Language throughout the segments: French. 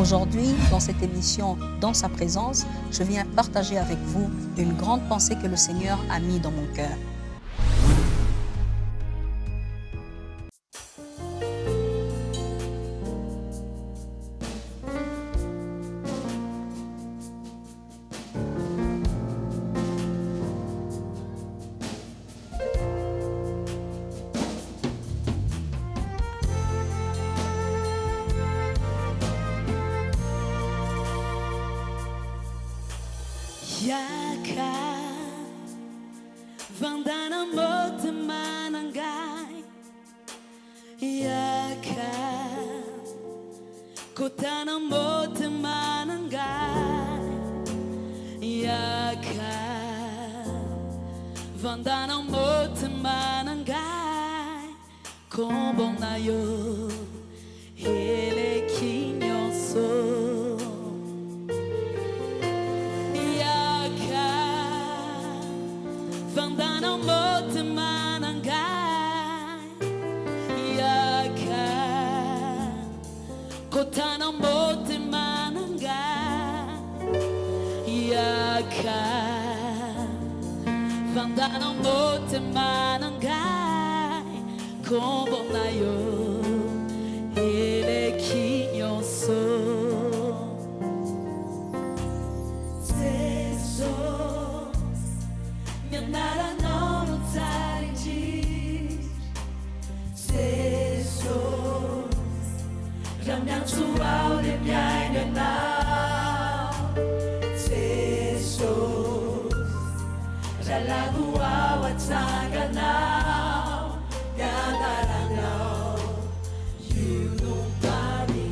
Aujourd'hui, dans cette émission Dans sa présence, je viens partager avec vous une grande pensée que le Seigneur a mise dans mon cœur. Yaka vandana mota manangai Yaka kotana mota manangai Yaka vandana mota manangai kombonayo ele kinyoso Vandana mota manangai Yaka kotana mota manangai Yaka vandana mota manangai kombonayo ele kinyoso Nara não tarde Jesus Ramyantuau de minha não Jesus Ralaguau a tanga não Nara não You don't tarde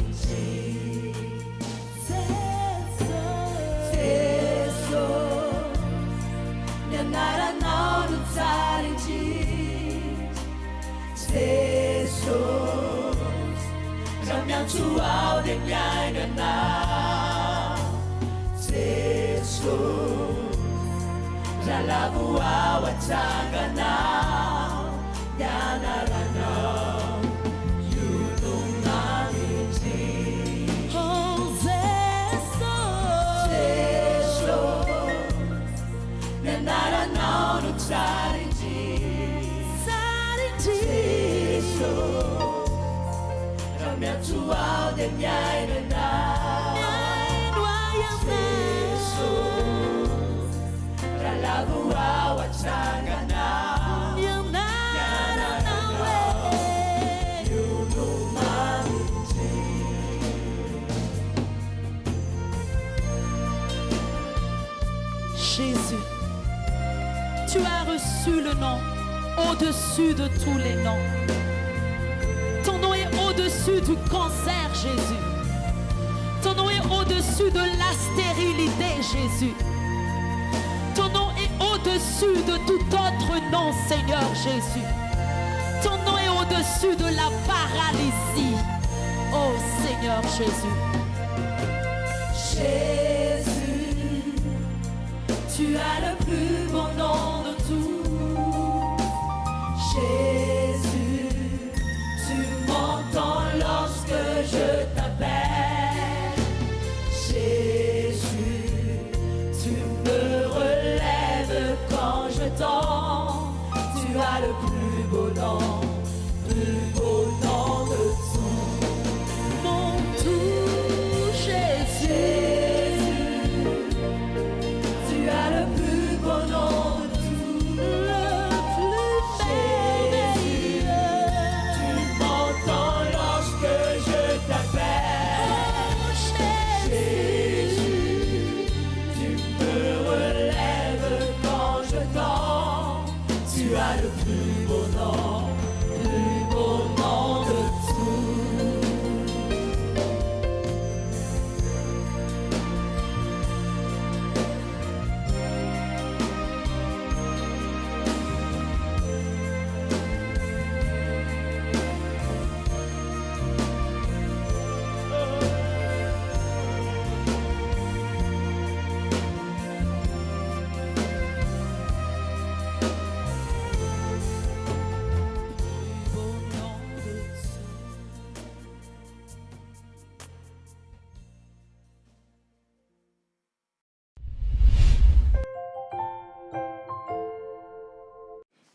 Nara não tarde Jesus Ramyantuau de minha não Jesus Ralaguau a tanga não Nara não You don't tarde Oh Jesus Nara não tarde Jesus Ramyantuau de minha Jesus Ralaguau a tanga não Nara não You don't tarde Jésus Tu as reçu le nom au-dessus de tous les noms. Ton nom est au-dessus du cancer, Jésus. Ton nom est au-dessus de la stérilité, Jésus. Ton nom est au-dessus de tout autre nom, Seigneur Jésus. Ton nom est au-dessus de la paralysie, oh Seigneur Jésus. Jésus, tu as le plus beau nom de tous. Jésus, tu m'entends lorsque je t'appelle. Jésus, tu me relèves quand je tombe. Tu as le plus beau nom de tous. Mon tout, Jésus, tu as le plus beau nom de tous. Le plus merveilleux. Tu m'entends lorsque je t'appelle. Jésus, tu me relèves quand je tombe. Tu as le plus beau nom de tous.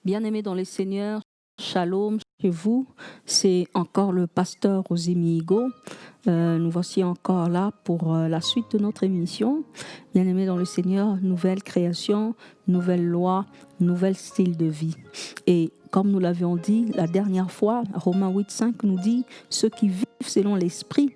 Bien-aimés dans le Seigneur, shalom chez vous. C'est encore le pasteur Rosemi Higo. Nous voici encore là pour la suite de notre émission. Bien-aimés dans le Seigneur, nouvelle création, nouvelle loi, nouvel style de vie. Et comme nous l'avions dit la dernière fois, Romains 8,5 nous dit « Ceux qui vivent selon l'Esprit ».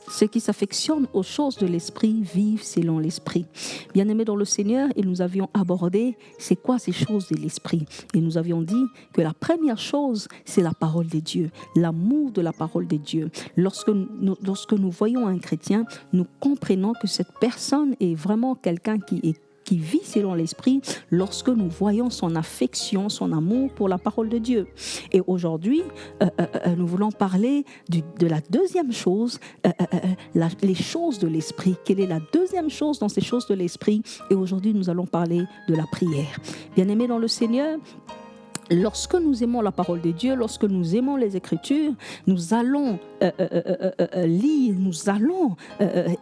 Ceux qui s'affectionnent aux choses de l'esprit vivent selon l'esprit. Bien-aimés dans le Seigneur, et nous avions abordé c'est quoi ces choses de l'esprit. Et nous avions dit que la première chose, c'est la parole de Dieu, l'amour de la parole de Dieu. Lorsque nous voyons un chrétien, nous comprenons que cette personne est vraiment quelqu'un qui vit selon l'esprit lorsque nous voyons son affection, son amour pour la parole de Dieu. Et aujourd'hui, nous voulons parler de la deuxième chose, les choses de l'esprit. Quelle est la deuxième chose dans ces choses de l'esprit? Et aujourd'hui, nous allons parler de la prière. Bien-aimés dans le Seigneur, lorsque nous aimons la parole de Dieu, lorsque nous aimons les Écritures, nous allons lire, nous allons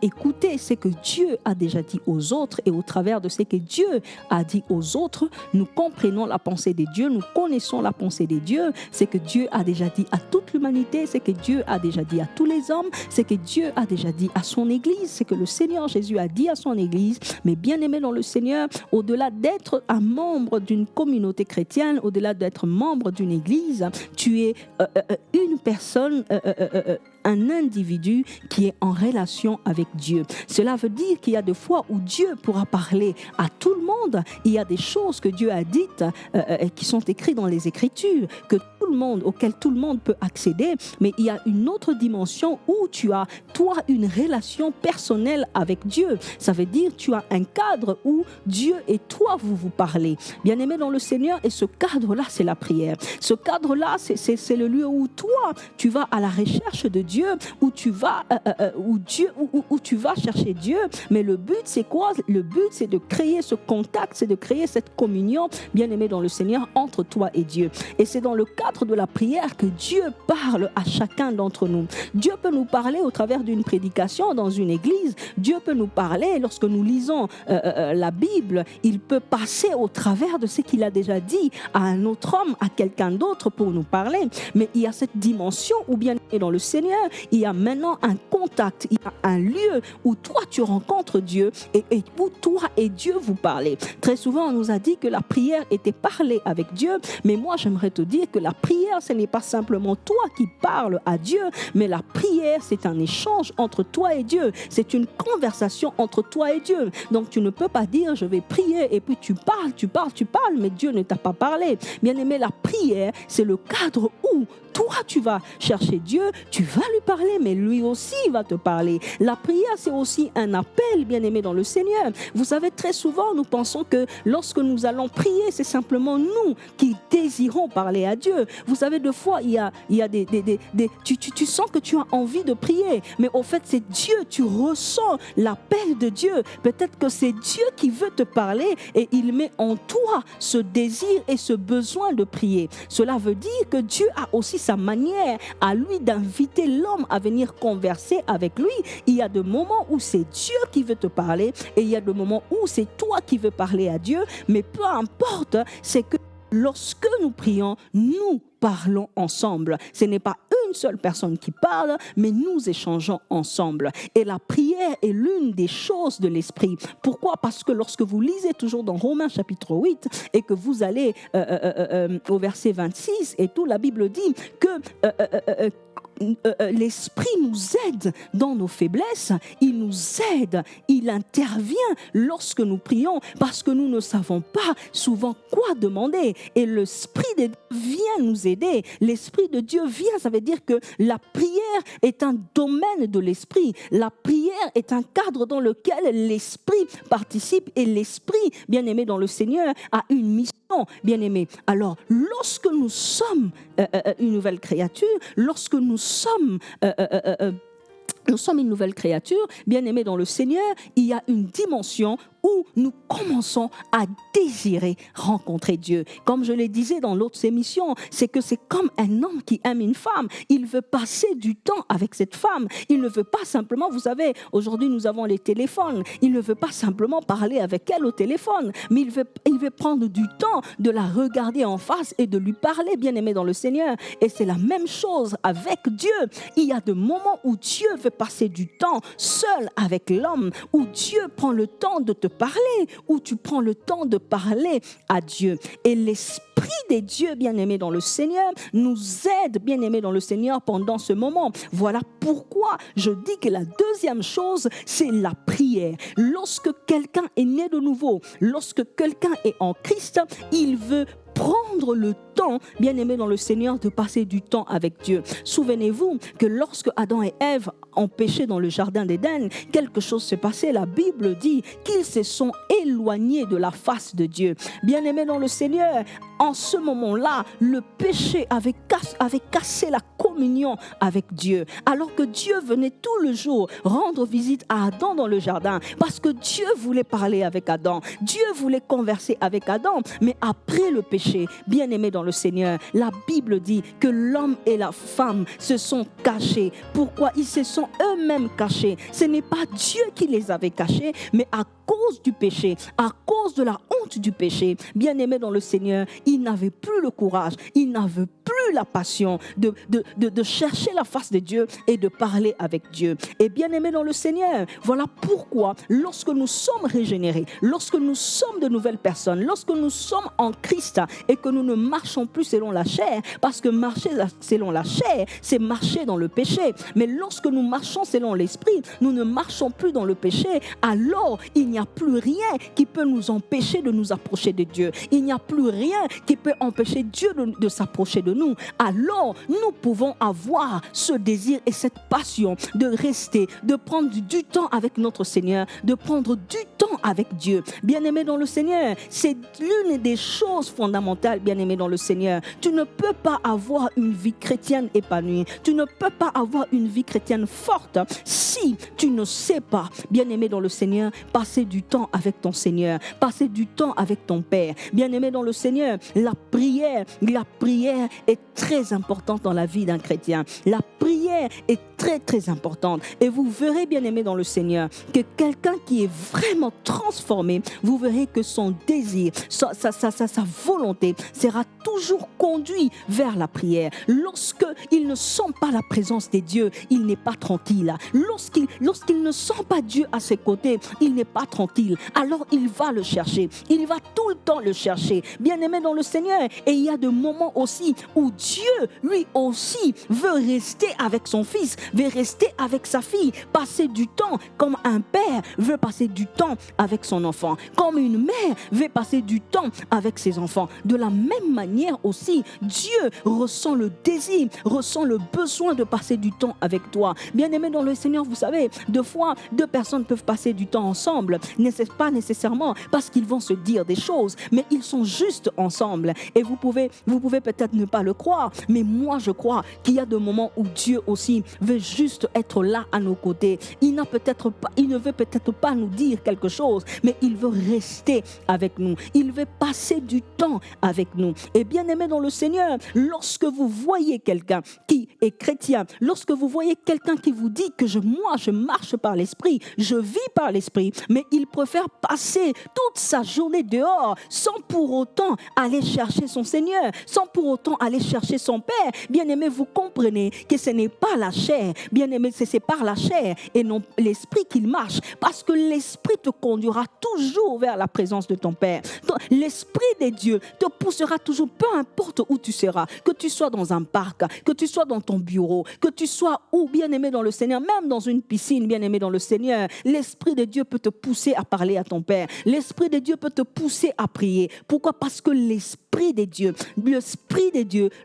écouter ce que Dieu a déjà dit aux autres, et au travers de ce que Dieu a dit aux autres, nous comprenons la pensée de Dieu, nous connaissons la pensée de Dieu, ce que Dieu a déjà dit à toute l'humanité, ce que Dieu a déjà dit à tous les hommes, ce que Dieu a déjà dit à son Église, ce que le Seigneur Jésus a dit à son Église. Mais bien aimé dans le Seigneur, au-delà d'être un membre d'une communauté chrétienne, au-delà d'être membre d'une église, tu es une personne, un individu qui est en relation avec Dieu. Cela veut dire qu'il y a des fois où Dieu pourra parler à tout le monde. Il y a des choses que Dieu a dites qui sont écrites dans les Écritures, auxquelles tout le monde peut accéder, mais il y a une autre dimension où tu as, toi, une relation personnelle avec Dieu. Ça veut dire que tu as un cadre où Dieu et toi, vous parlez. Bien-aimé dans le Seigneur, et ce cadre-là, c'est la prière. Ce cadre-là, c'est le lieu où toi, tu vas à la recherche de Dieu, où tu vas, où tu vas chercher Dieu. Mais le but, c'est quoi? Le but, c'est de créer ce contact, c'est de créer cette communion, bien-aimé dans le Seigneur, entre toi et Dieu. Et c'est dans le cadre de la prière que Dieu parle à chacun d'entre nous. Dieu peut nous parler au travers d'une prédication dans une église. Dieu peut nous parler lorsque nous lisons la Bible. Il peut passer au travers de ce qu'il a déjà dit à un autre homme, à quelqu'un d'autre pour nous parler. Mais il y a cette dimension où, bien dans le Seigneur, il y a maintenant un contact, il y a un lieu où toi tu rencontres Dieu et où toi et Dieu vous parlez. Très souvent on nous a dit que la prière était parler avec Dieu, mais moi j'aimerais te dire que la prière, ce n'est pas simplement toi qui parles à Dieu, mais la prière, c'est un échange entre toi et Dieu. C'est une conversation entre toi et Dieu. Donc tu ne peux pas dire je vais prier et puis tu parles, mais Dieu ne t'a pas parlé. Bien aimé, la prière, c'est le cadre où toi, tu vas chercher Dieu, tu vas lui parler, mais lui aussi va te parler. La prière, c'est aussi un appel, bien-aimé dans le Seigneur. Vous savez, très souvent, nous pensons que lorsque nous allons prier, c'est simplement nous qui désirons parler à Dieu. Vous savez, des fois, il y a tu sens que tu as envie de prier, mais au fait, c'est Dieu, tu ressens l'appel de Dieu. Peut-être que c'est Dieu qui veut te parler et il met en toi ce désir et ce besoin de prier. Cela veut dire que Dieu a aussi sa manière à lui d'inviter l'homme à venir converser avec lui. Il y a des moments où c'est Dieu qui veut te parler et il y a des moments où c'est toi qui veux parler à Dieu, mais peu importe, c'est que lorsque nous prions, nous parlons ensemble. Ce n'est pas une seule personne qui parle, mais nous échangeons ensemble. Et la prière est l'une des choses de l'esprit. Pourquoi? Parce que lorsque vous lisez toujours dans Romains chapitre 8 et que vous allez au verset 26 et tout, la Bible dit que l'Esprit nous aide dans nos faiblesses, il nous aide, il intervient lorsque nous prions parce que nous ne savons pas souvent quoi demander et l'Esprit de Dieu vient nous aider. L'Esprit de Dieu vient, ça veut dire que la prière est un domaine de l'Esprit. La prière est un cadre dans lequel l'Esprit participe et l'Esprit, bien aimé dans le Seigneur, a une mission, bien aimé. Alors, lorsque nous sommes une nouvelle créature, lorsque nous sommes une nouvelle créature, bien aimé dans le Seigneur, il y a une dimension où nous commençons à désirer rencontrer Dieu. Comme je le disais dans l'autre émission, c'est que c'est comme un homme qui aime une femme. Il veut passer du temps avec cette femme. Il ne veut pas simplement, vous savez, aujourd'hui nous avons les téléphones. Il ne veut pas simplement parler avec elle au téléphone, mais il veut prendre du temps de la regarder en face et de lui parler, bien-aimé dans le Seigneur. Et c'est la même chose avec Dieu. Il y a des moments où Dieu veut passer du temps seul avec l'homme, où Dieu prend le temps de te parler, où tu prends le temps de parler à Dieu. Et l'Esprit des dieux, bien-aimés dans le Seigneur, nous aide, bien-aimés dans le Seigneur, pendant ce moment. Voilà pourquoi je dis que la deuxième chose, c'est la prière. Lorsque quelqu'un est né de nouveau, lorsque quelqu'un est en Christ, il veut prendre le temps, bien-aimé dans le Seigneur, de passer du temps avec Dieu. Souvenez-vous que lorsque Adam et Ève ont péché dans le jardin d'Éden, quelque chose s'est passé. La Bible dit qu'ils se sont éloignés de la face de Dieu. Bien-aimé dans le Seigneur, en ce moment-là, le péché avait cassé la communion avec Dieu. Alors que Dieu venait tout le jour rendre visite à Adam dans le jardin, parce que Dieu voulait parler avec Adam. Dieu voulait converser avec Adam. Mais après le péché, bien-aimé dans le Seigneur, la Bible dit que l'homme et la femme se sont cachés. Pourquoi? Ils se sont eux-mêmes cachés. Ce n'est pas Dieu qui les avait cachés, mais à cause du péché, à cause de la honte du péché, bien-aimé dans le Seigneur, ils n'avaient plus le courage, ils n'avaient plus la passion de chercher la face de Dieu et de parler avec Dieu. Et bien-aimé dans le Seigneur, voilà pourquoi lorsque nous sommes régénérés, lorsque nous sommes de nouvelles personnes, lorsque nous sommes en Christ et que nous ne marchons plus selon la chair, parce que marcher selon la chair, c'est marcher dans le péché. Mais lorsque nous marchons selon l'esprit, nous ne marchons plus dans le péché, alors il n'y a plus rien qui peut nous empêcher de nous approcher de Dieu. Il n'y a plus rien qui peut empêcher Dieu de s'approcher de nous. Alors, nous pouvons avoir ce désir et cette passion de rester, de prendre du temps avec notre Seigneur, de prendre du temps avec Dieu. Bien-aimé dans le Seigneur, c'est l'une des choses fondamentales, bien-aimé dans le Seigneur. Tu ne peux pas avoir une vie chrétienne épanouie. Tu ne peux pas avoir une vie chrétienne forte si tu ne sais pas, bien-aimé dans le Seigneur, passer du temps avec ton Seigneur, passer du temps avec ton Père. Bien-aimé dans le Seigneur, la prière est très importante dans la vie d'un chrétien. La prière est très très importante. Et vous verrez, bien-aimé dans le Seigneur, que quelqu'un qui est vraiment transformé, vous verrez que son désir, sa volonté sera toujours conduit vers la prière. Lorsqu'il ne sent pas la présence de Dieu, il n'est pas tranquille. Lorsqu'il ne sent pas Dieu à ses côtés, il n'est pas tranquille. Alors il va le chercher. Il va tout le temps le chercher. Bien-aimé dans le Seigneur. Et il y a des moments aussi où Dieu, lui aussi, veut rester avec son fils, veut rester avec sa fille, passer du temps comme un père veut passer du temps avec son enfant, comme une mère veut passer du temps avec ses enfants. De la même manière aussi, Dieu ressent le désir, ressent le besoin de passer du temps avec toi. Bien-aimé dans le Seigneur, vous savez, deux fois, deux personnes peuvent passer du temps ensemble, pas nécessairement parce qu'ils vont se dire des choses, mais ils sont juste ensemble. Et vous pouvez peut-être ne pas le croire, mais moi je crois qu'il y a des moments où Dieu aussi veut juste être là à nos côtés. Il ne veut peut-être pas nous dire quelque chose, mais il veut rester avec nous. Il veut passer du temps avec nous. Et bien aimé dans le Seigneur, lorsque vous voyez quelqu'un qui est chrétien, lorsque vous voyez quelqu'un qui vous dit que moi je marche par l'esprit, je vis par l'esprit, mais il préfère passer toute sa journée dehors sans pour autant aller chercher son Seigneur, sans pour autant aller chercher son Père, bien aimé, vous comprenez que ce n'est pas la chair, bien aimé, c'est par la chair et non l'esprit qu'il marche, parce que l'esprit te conduira toujours vers la présence de ton Père. L'esprit de Dieu te poussera toujours, peu importe où tu seras, que tu sois dans un parc, que tu sois dans ton bureau, que tu sois où, bien aimé dans le Seigneur, même dans une piscine, bien aimé dans le Seigneur, l'esprit de Dieu peut te pousser à parler à ton Père. L'esprit de Dieu peut te pousser à prier. Pourquoi? Parce que l'esprit de Dieu,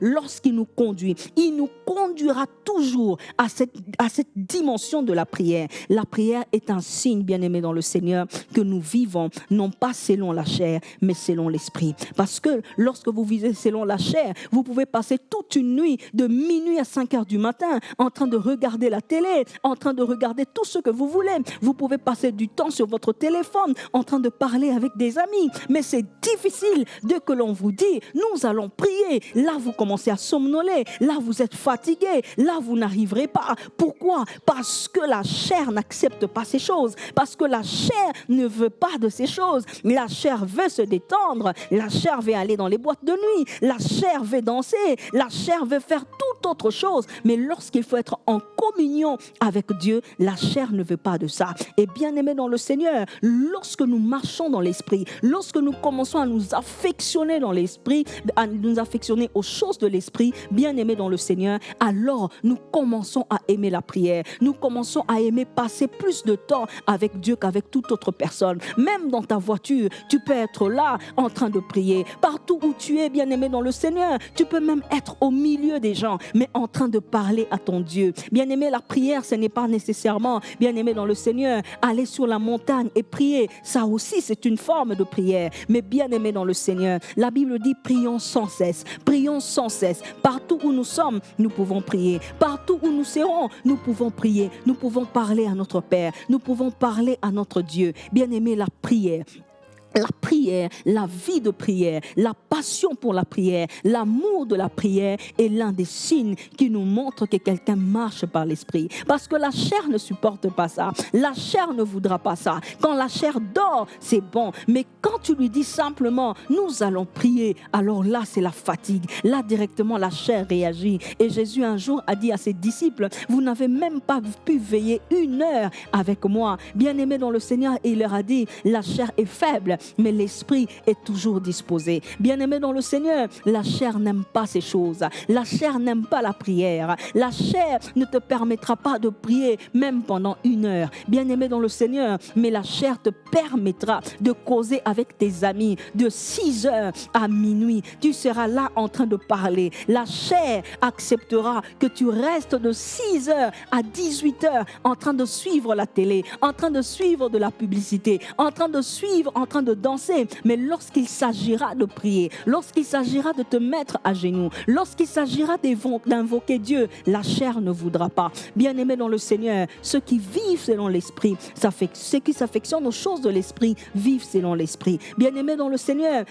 lorsqu'il nous conduit, il nous conduira toujours à cette dimension de la prière. La prière est un signe, bien-aimé dans le Seigneur, que nous vivons, non pas selon la chair, mais selon l'esprit. Parce que lorsque vous vivez selon la chair, vous pouvez passer toute une nuit, de minuit à 5 heures du matin, en train de regarder la télé, en train de regarder tout ce que vous voulez. Vous pouvez passer du temps sur votre téléphone, en train de parler avec des amis. Mais c'est difficile dès que l'on vous dit, nous allons prier. Là, vous commencez à somnoler. Là, vous êtes fatigué. Là, vous n'arriverez pas. Pourquoi? Parce que la chair n'accepte pas ces choses. Parce que la chair ne veut pas de ces choses. La chair veut se détendre. La chair veut aller dans les boîtes de nuit. La chair veut danser. La chair veut faire toute autre chose. Mais lorsqu'il faut être en communion avec Dieu, la chair ne veut pas de ça. Et bien aimé dans le Seigneur, lorsque nous marchons dans l'esprit, lorsque nous commençons à nous affectionner dans l'esprit, à nous affectionner aux choses de l'esprit, bien aimé dans le Seigneur, alors nous commençons à aimer la prière. Nous commençons à aimer passer plus de temps avec Dieu qu'avec toute autre personne. Même dans ta voiture, tu peux être là en train de prier. Partout où tu es, bien aimé dans le Seigneur, tu peux même être au milieu des gens, mais en train de parler à ton Dieu. Bien aimé, la prière, ce n'est pas nécessairement, bien aimé dans le Seigneur, aller sur la montagne et prier. Ça aussi, c'est une forme de prière. Mais bien aimé dans le Seigneur, la Bible dit prions sans cesse. Prions sans cesse. Partout où nous sommes, nous pouvons prier. Partout où nous serons, nous pouvons prier. Nous pouvons parler à notre Père. Nous pouvons parler à notre Dieu. Bien aimé, la prière. La prière, la vie de prière, la passion pour la prière, l'amour de la prière est l'un des signes qui nous montre que quelqu'un marche par l'esprit. Parce que la chair ne supporte pas ça. La chair ne voudra pas ça. Quand la chair dort, c'est bon. Mais quand tu lui dis simplement, nous allons prier, alors là, c'est la fatigue. Là, directement, la chair réagit. Et Jésus, un jour, a dit à ses disciples, vous n'avez même pas pu veiller 1 heure avec moi. Bien-aimé dans le Seigneur, et il leur a dit, la chair est faible, mais l'esprit est toujours disposé. Bien-aimé dans le Seigneur, la chair n'aime pas ces choses. La chair n'aime pas la prière. La chair ne te permettra pas de prier même pendant 1 heure. Bien-aimé dans le Seigneur, mais la chair te permettra de causer avec tes amis de 6 heures à minuit. Tu seras là en train de parler. La chair acceptera que tu restes de 6 heures à 18 heures en train de suivre la télé, en train de suivre de la publicité, en train de suivre, en train de danser. Mais lorsqu'il s'agira de prier, lorsqu'il s'agira de te mettre à genoux, lorsqu'il s'agira d'invoquer Dieu, la chair ne voudra pas. Bien-aimé dans le Seigneur, ceux qui vivent selon l'esprit, ceux qui s'affectionnent aux choses de l'esprit, vivent selon l'esprit. Bien-aimé dans le Seigneur,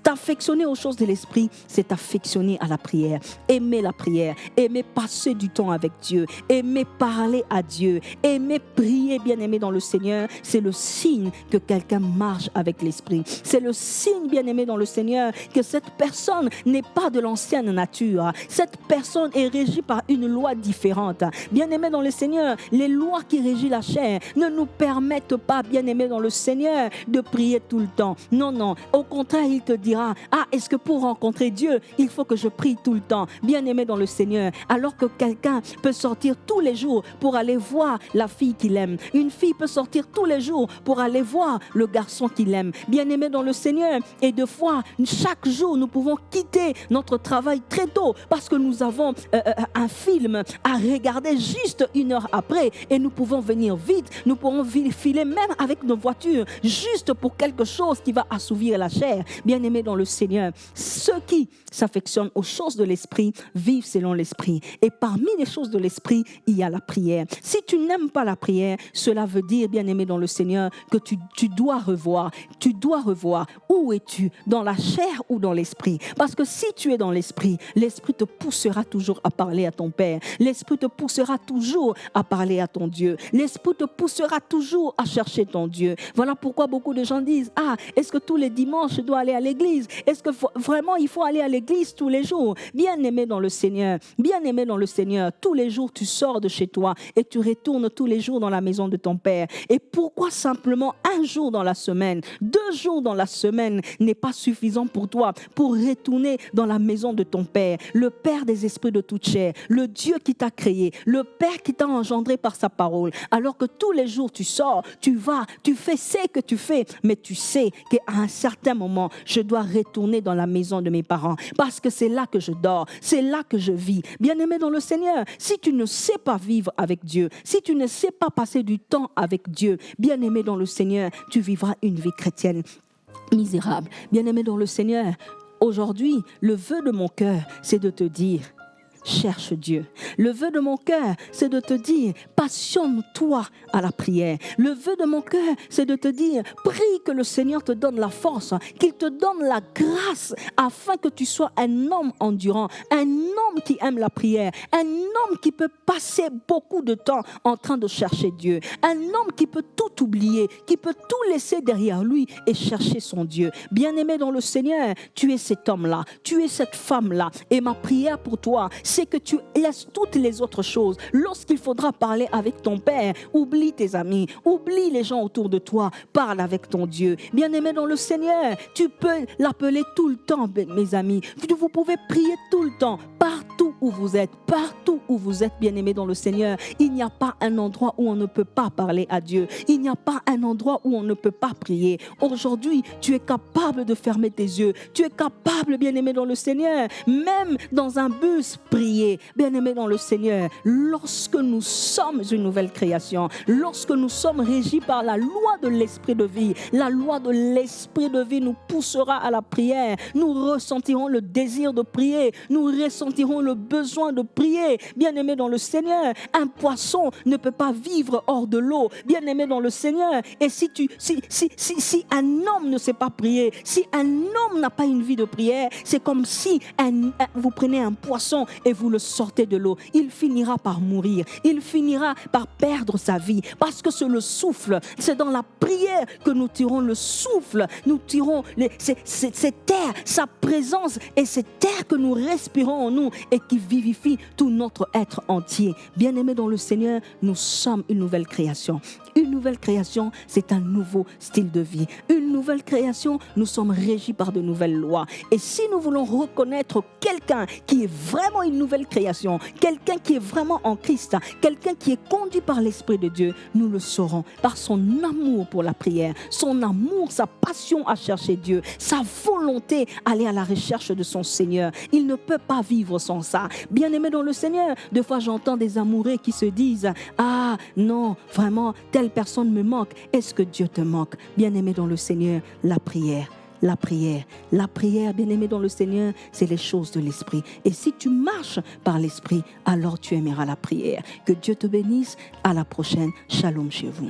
t'affectionner aux choses de l'esprit, c'est t'affectionner à la prière. Aimer la prière, aimer passer du temps avec Dieu, aimer parler à Dieu, aimer prier, bien-aimé dans le Seigneur, c'est le signe que quelqu'un marche avec l'esprit. C'est le signe, bien-aimé dans le Seigneur, que cette personne n'est pas de l'ancienne nature. Cette personne est régie par une loi différente. Bien-aimé dans le Seigneur, les lois qui régissent la chair ne nous permettent pas, bien-aimé dans le Seigneur, de prier tout le temps. Non, non. Au contraire, il te dira, est-ce que pour rencontrer Dieu, il faut que je prie tout le temps, bien-aimé dans le Seigneur, alors que quelqu'un peut sortir tous les jours pour aller voir la fille qu'il aime. Une fille peut sortir tous les jours pour aller voir le garçon qu'il aime, bien-aimé dans le Seigneur. Et deux fois, chaque jour, nous pouvons quitter notre travail très tôt parce que nous avons un film à regarder juste 1 heure après et nous pouvons venir vite, nous pourrons filer même avec nos voitures juste pour quelque chose qui va assouvir la chair. Bien-aimés dans le Seigneur, ceux qui s'affectionnent aux choses de l'esprit vivent selon l'esprit. Et parmi les choses de l'esprit, il y a la prière. Si tu n'aimes pas la prière, cela veut dire, bien-aimé dans le Seigneur, que tu dois revoir. Tu dois revoir où es-tu, dans la chair ou dans l'esprit. Parce que si tu es dans l'esprit, l'esprit te poussera toujours à parler à ton Père. L'esprit te poussera toujours à parler à ton Dieu. L'esprit te poussera toujours à chercher ton Dieu. Voilà pourquoi beaucoup de gens disent, est-ce que tous les dimanches je dois aller à l'église? Est-ce que vraiment il faut aller à l'église tous les jours? Bien-aimé dans le Seigneur, bien-aimé dans le Seigneur, tous les jours tu sors de chez toi et tu retournes tous les jours dans la maison de ton Père. Et pourquoi simplement 1 jour dans la semaine, 2 jours dans la semaine n'est pas suffisant pour toi pour retourner dans la maison de ton Père, le Père des esprits de toute chair, le Dieu qui t'a créé, le Père qui t'a engendré par sa parole, alors que tous les jours tu sors, tu vas, tu fais ce que tu fais, mais tu sais qu'à un certain moment, je dois retourner dans la maison de mes parents parce que c'est là que je dors, c'est là que je vis. Bien-aimé dans le Seigneur, si tu ne sais pas vivre avec Dieu, si tu ne sais pas passer du temps avec Dieu, bien-aimé dans le Seigneur, tu vivras une vie chrétienne misérable. Bien-aimé dans le Seigneur, aujourd'hui, le vœu de mon cœur, c'est de te dire: cherche Dieu. Le vœu de mon cœur, c'est de te dire: passionne-toi à la prière. Le vœu de mon cœur, c'est de te dire: prie que le Seigneur te donne la force, qu'il te donne la grâce, afin que tu sois un homme endurant, un homme qui aime la prière, un homme qui peut passer beaucoup de temps en train de chercher Dieu, un homme qui peut tout oublier, qui peut tout laisser derrière lui et chercher son Dieu. Bien-aimé dans le Seigneur, tu es cet homme-là, tu es cette femme-là, et ma prière pour toi, c'est que tu laisses toutes les autres choses. Lorsqu'il faudra parler avec ton Père, oublie tes amis, oublie les gens autour de toi, parle avec ton Dieu. Bien-aimé dans le Seigneur, tu peux l'appeler tout le temps, mes amis. Vous pouvez prier tout le temps, partout où vous êtes, bien-aimé dans le Seigneur. Il n'y a pas un endroit où on ne peut pas parler à Dieu. Il n'y a pas un endroit où on ne peut pas prier. Aujourd'hui, tu es capable de fermer tes yeux. Tu es capable, bien-aimé dans le Seigneur, même dans un bus, prier. Bien-aimé dans le Seigneur, lorsque nous sommes une nouvelle création, lorsque nous sommes régis par la loi de l'esprit de vie, la loi de l'esprit de vie nous poussera à la prière. Nous ressentirons le désir de prier. Nous ressentirons le besoin de prier. Bien-aimé dans le Seigneur, un poisson ne peut pas vivre hors de l'eau. Bien-aimé dans le Seigneur, et si un homme ne sait pas prier, si un homme n'a pas une vie de prière, c'est comme si vous prenez un poisson et vous le sortez de l'eau. Il finira par mourir. Il finira par perdre sa vie, parce que c'est le souffle. C'est dans la prière que nous tirons le souffle. Nous tirons cet air, sa présence, et cet air que nous respirons en nous et qui vivifie tout notre être entier. Bien-aimés dans le Seigneur, nous sommes une nouvelle création. Une nouvelle création, c'est un nouveau style de vie. Une nouvelle création, nous sommes régis par de nouvelles lois. Et si nous voulons reconnaître quelqu'un qui est vraiment une nouvelle création, quelqu'un qui est vraiment en Christ, quelqu'un qui est conduit par l'Esprit de Dieu, nous le saurons par son amour pour la prière, son amour, sa passion à chercher Dieu, sa volonté à aller à la recherche de son Seigneur. Il ne peut pas vivre sans ça. Bien-aimé dans le Seigneur, des fois j'entends des amoureux qui se disent: ah non, vraiment, telle personne me manque. Est-ce que Dieu te manque? Bien-aimé dans le Seigneur, la prière, bien-aimé dans le Seigneur, c'est les choses de l'Esprit. Et si tu marches par l'Esprit, alors tu aimeras la prière. Que Dieu te bénisse. À la prochaine. Shalom chez vous.